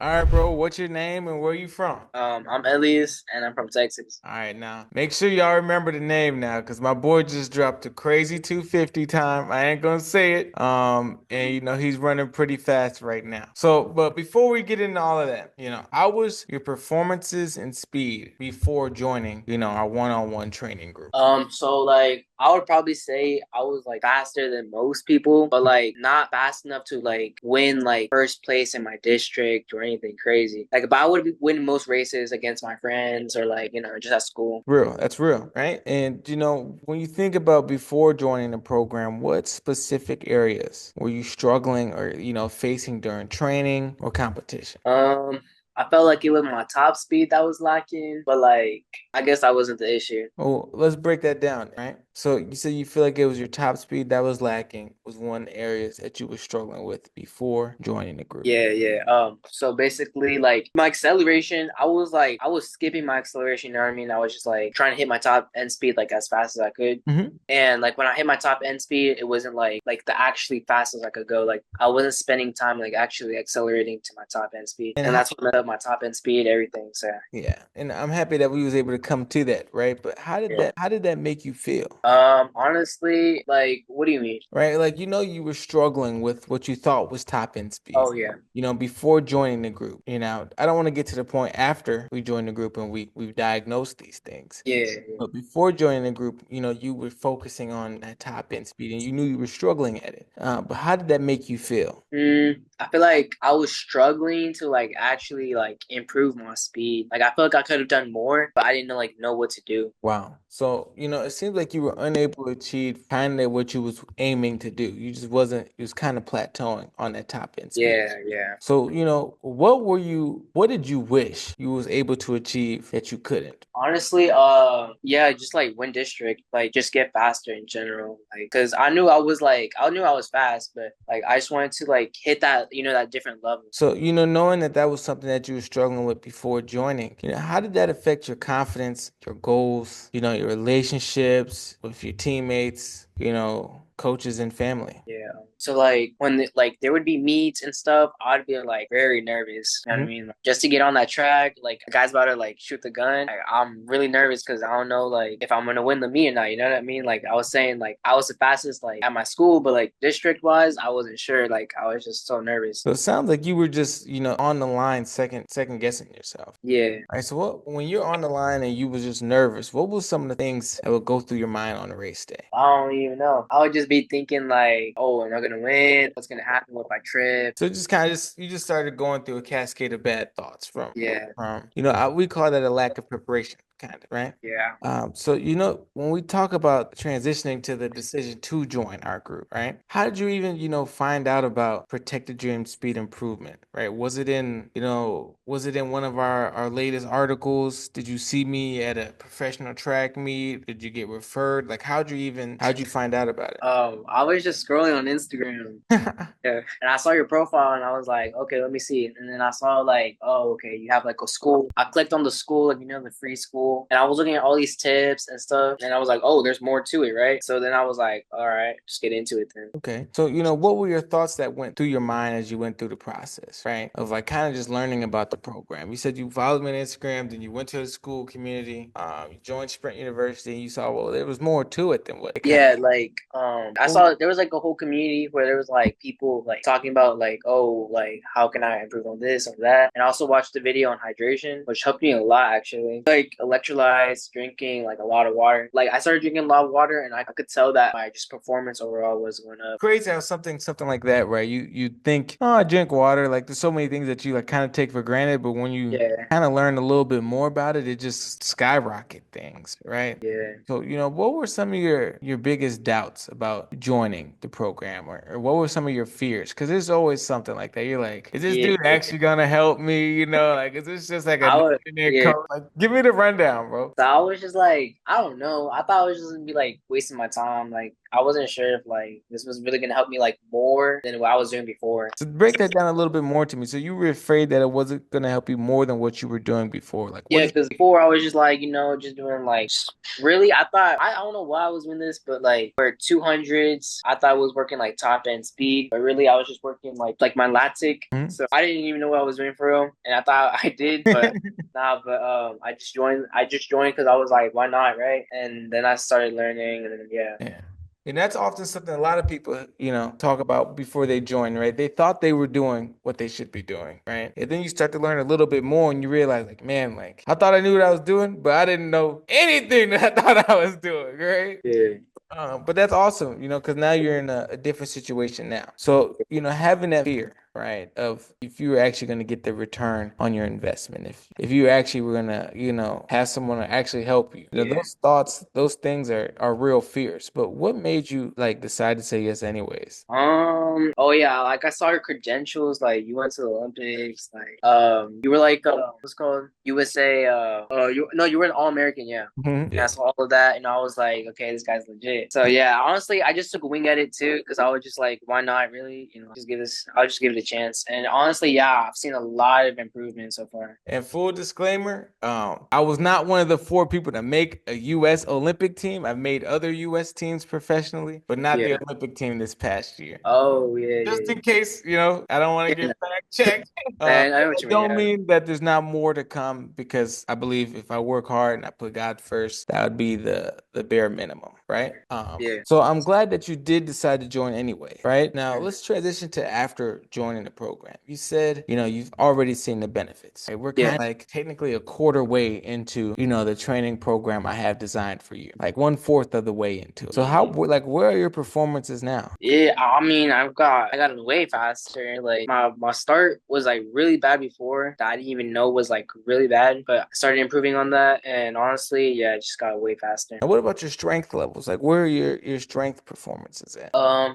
All right, bro. What's your name and where you from? I'm Elias and I'm from Texas. All right, now make sure y'all remember the name now, cause my boy just dropped a crazy 250 time. I ain't gonna say it. And he's running pretty fast right now. So, but before we get into all of that, how was your performances and speed before joining, our one-on-one training group? So like I would probably say I was like faster than most people, but like not fast enough to like win like first place in my district or anything crazy. Like if I would be winning most races against my friends or like, just at school. Real, that's real, right? And when you think about before joining the program, what specific areas were you struggling or facing during training or competition? Um, I felt like it was my top speed that was lacking, but like I guess that wasn't the issue. Oh, let's break that down, right? So you said you feel like it was your top speed that was lacking, was one areas that you were struggling with before joining the group. Yeah, yeah. So basically, like my acceleration, I was skipping my acceleration. You know what I mean? I was just like trying to hit my top end speed like as fast as I could. Hmm. And like when I hit my top end speed, it wasn't like the actually fastest I could go. Like I wasn't spending time like actually accelerating to my top end speed, And and how, that's what messed up my top end speed, everything. So yeah, and I'm happy that we was able to come to that, right? But how did yeah. that make you feel? Honestly, like, what do you mean? Right? Like, you were struggling with what you thought was top end speed, Oh yeah, before joining the group. I don't want to get to the point after we joined the group and we've diagnosed these things. yeah. But before joining the group, you were focusing on that top end speed and you knew you were struggling at it. But how did that make you feel? I feel like I was struggling to like actually like improve my speed. Like I feel like I could have done more, but I didn't know what to do. Wow. So, it seems like you were unable to achieve kind of what you was aiming to do. You just wasn't, you was kind of plateauing on that top end speed. Yeah, yeah. So, what did you wish you was able to achieve that you couldn't? Honestly, yeah, just like win district, like just get faster in general. Like, cause I knew I was fast, but like I just wanted to like hit that, that different level. So, knowing that that was something that you were struggling with before joining, how did that affect your confidence, your goals, your relationships with your teammates, coaches and family? Yeah. So like like there would be meets and stuff, I'd be like very nervous. You know what I Mhm. mean? Like, just to get on that track, like a guy's about to like shoot the gun. Like, I'm really nervous because I don't know like if I'm gonna win the meet or not. You know what I mean? Like I was saying, like I was the fastest like at my school, but like district wise, I wasn't sure. Like I was just so nervous. So it sounds like you were just, on the line, second guessing yourself. Yeah. All right. So when you're on the line and you was just nervous, what was some of the things that would go through your mind on a race day? I don't even know. I would just be thinking like, oh, am I gonna win? What's gonna happen with my trip? So it just kind of just you just started going through a cascade of bad thoughts Yeah, we call that a lack of preparation, kind of, right? yeah. So when we talk about transitioning to the decision to join our group, right? How did you even, find out about protected dream speed improvement, right? Was it in one of our latest articles? Did you see me at a professional track meet? Did you get referred? Like, how'd you find out about I was just scrolling on Instagram. it? Yeah. And I saw your profile and I was like, okay, let me see it. And then I saw like, oh, okay, you have like a school. I clicked on the school, like, the free school. And I was looking at all these tips and stuff. And I was like, oh, there's more to it, right? So then I was like, all right, just get into it then. Okay. So, what were your thoughts that went through your mind as you went through the process, right? Of like kind of just learning about the program. You said you followed me on Instagram, then you went to the school community, you joined Sprint University, and you saw, well, there was more to it than what it kind Yeah, like I of. saw there was like a whole community where there was like people like talking about like, oh, like how can I improve on this or that. And I also watched the video on hydration, which helped me a lot actually. Like electrolytes, drinking like a lot of water. Like I started drinking a lot of water and I could tell that my just performance overall was going up. Crazy how something like that, right? You think, oh, I drink water. Like there's so many things that you like kind of take for granted, but when you Yeah, kind of learn a little bit more about it, it just skyrocket things, right? yeah. So, what were some of your biggest doubts about joining the program, or what were some of your fears? Because there's always something like that. You're like, is this Yeah. dude actually gonna help me? Like, is this just like a I would in there yeah. coach? Like, give me the rundown, bro. So I was just like, I don't know. I thought I was just gonna be like wasting my time. Like I wasn't sure if like this was really gonna help me like more than what I was doing before. So break that down a little bit more to me. So you were afraid that it wasn't going to help you more than what you were doing before. Like, what Yeah, did because before I was just like, just doing like really I thought I don't know why I was doing this, but like for 200s, I thought I was working like top end speed, but really I was just working like my lactic. you? So I didn't even know what I was doing for real. And I thought I did, but nah, but I just joined because I was like, why not, right? And then I started learning and then yeah. Yeah. And that's often something a lot of people, talk about before they join, right? They thought they were doing what they should be doing, right? And then you start to learn a little bit more and you realize, like, man, like, I thought I knew what I was doing, but I didn't know anything that I thought I was doing, right? Yeah. But that's awesome, because now you're in a different situation now. So, having that fear, right, of if you were actually going to get the return on your investment, if you actually were going to, have someone to actually help you, Yeah. those thoughts, those things are real fears. But what made you like decide to say yes anyways? Oh yeah, like I saw your credentials, like you went to the Olympics, like you were like what's it called USA you no you were an All-American, yeah. Mhm. And I Yeah. saw all of that and I was like, okay, this guy's legit. So yeah, honestly, I just took a wing at it too because I was just like, why not really? I'll just give it a chance. And honestly, yeah, I've seen a lot of improvement so far. And full disclaimer, I was not one of the four people to make a U.S. Olympic team. I've made other U.S. teams professionally, but not the Yeah. Olympic team this past year. Oh yeah, Just yeah, in case, I don't want to yeah. get fact checked. Man, I know what That you mean, don't yeah. mean that there's not more to come because I believe if I work hard and I put God first, that would be the bare minimum, right? Yeah. So I'm glad that you did decide to join anyway, right? Now let's transition to after joining the program. You said, you've already seen the benefits. Right? We're kind Yeah. of like technically a quarter way into, the training program I have designed for you, like 1/4 of the way into it. So like, where are your performances now? Yeah, I mean, I got it way faster. Like my start was like really bad before that I didn't even know was like really bad, but I started improving on that, and honestly, yeah, it just got way faster. And what about your strength levels? Like, where are your strength performances at?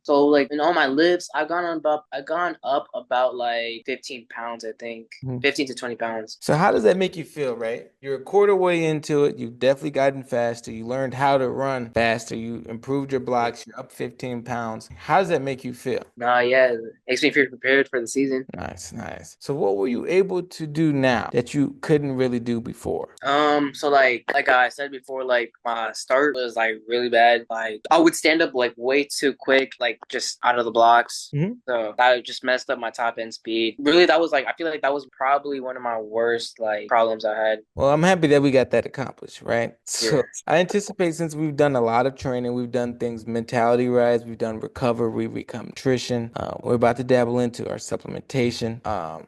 So like in all my lifts, I've gone up about like 15 pounds, I think, Mhm. 15 to 20 pounds. So how does that make you feel, right? You're a quarter way into it. You've definitely gotten faster. You learned how to run faster. You improved your blocks. You're up 15 pounds. How does that make you feel? Nah, yeah, it makes me feel prepared for the season. Nice, nice. So what were you able to do now that you couldn't really do before? So like I said before, like my start was like really bad. Like I would stand up like way too quick, like just out of the blocks. So that just messed up my top end speed. Really, that was like I feel like that was probably one of my worst like problems I had. Well, I'm happy that we got that accomplished, right? Yeah. So I anticipate since we've done a lot of training, we've done things mentality wise, we've done recovery, recome nutrition. We're about to dabble into our supplementation.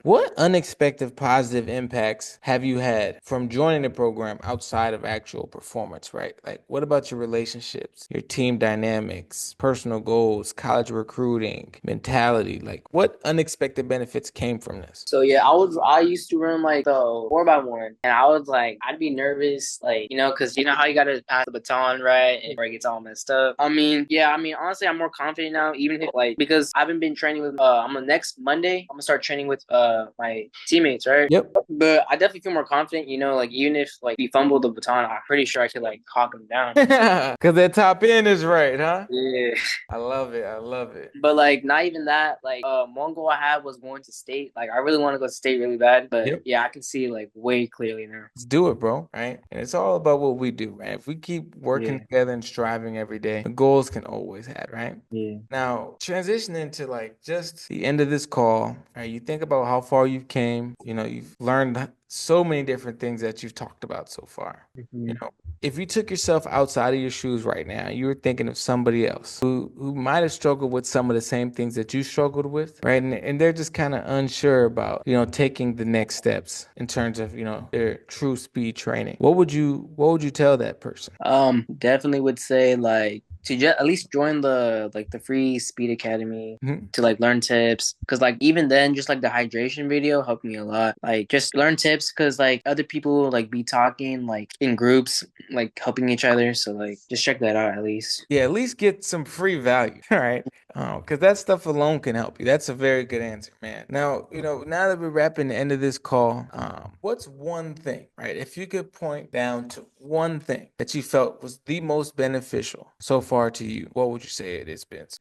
What unexpected positive impacts have you had from joining the program outside of actual performance, right? Like, what about your relationships, your team dynamics, personal goals, college recruiting, mentality? Like, what unexpected benefits came from this? So yeah, I used to run like the 4x1, and I was like I'd be nervous, like because you know how you gotta pass the baton right, and where it gets all messed up. I mean, yeah, I mean honestly, I'm more confident now, even if like because I haven't been training with. I'm gonna next Monday. I'm gonna start training with my teammates, right? Yep. But I definitely feel more confident, like even if like we fumble the baton, I'm pretty sure I could like hawk them down. Because that top end is right, huh? Yeah. I love it. I love it. But like not even that, like one goal I had was going to state. Like I really want to go to state really bad. But Yep. yeah, I can see like way clearly now. Let's do it, bro. Right? And it's all about what we do, right? If we keep working Yeah, together and striving every day, the goals can always happen, right? yeah. Now, transitioning to like just the end of this call, right? You think about how far you've came, you've learned so many different things that you've talked about so far. You Mhm. know, if you took yourself outside of your shoes right now, you were thinking of somebody else who might have struggled with some of the same things that you struggled with, right? And they're just kind of unsure about, taking the next steps in terms of, their true speed training. What would you tell that person? Definitely would say like to just at least join the free speed academy Mhm. to like learn tips because like even then just like the hydration video helped me a lot like just learn tips because like other people like be talking like in groups like helping each other so like just check that out at least. Yeah, at least get some free value, all right? Because that stuff alone can help you. That's a very good answer, man. Now, now that we're wrapping the end of this call, what's one thing, right? If you could point down to one thing that you felt was the most beneficial so far to you? What would you say it is, Vince?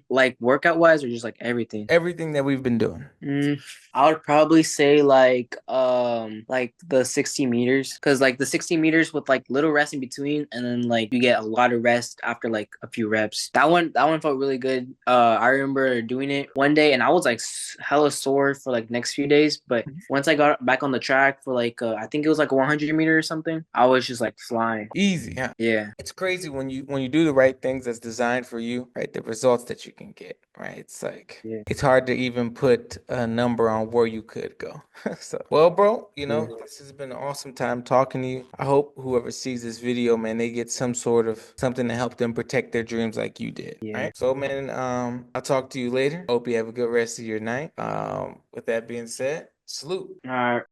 Like workout wise or just like everything? Everything that we've been doing. Mm, I would probably say like the 60 meters, because like the 60 meters with like little rest in between, and then like you get a lot of rest after like a few reps. That one felt really good. I remember doing it one day and I was like hella sore for like next few days, but once I got back on the track for like I think it was like a 100 meter or something, I was just like flying. Easy, yeah. Yeah. It's crazy when you do the right things that's designed for you, right? The results that you can get, right? It's like Yeah. it's hard to even put a number on where you could go. So, well, bro, Yeah. this has been an awesome time talking to you. I hope whoever sees this video, man, they get some sort of something to help them protect their dreams like you did, Yeah. right? So, man, I'll talk to you later. Hope you have a good rest of your night. With that being said, salute. All right.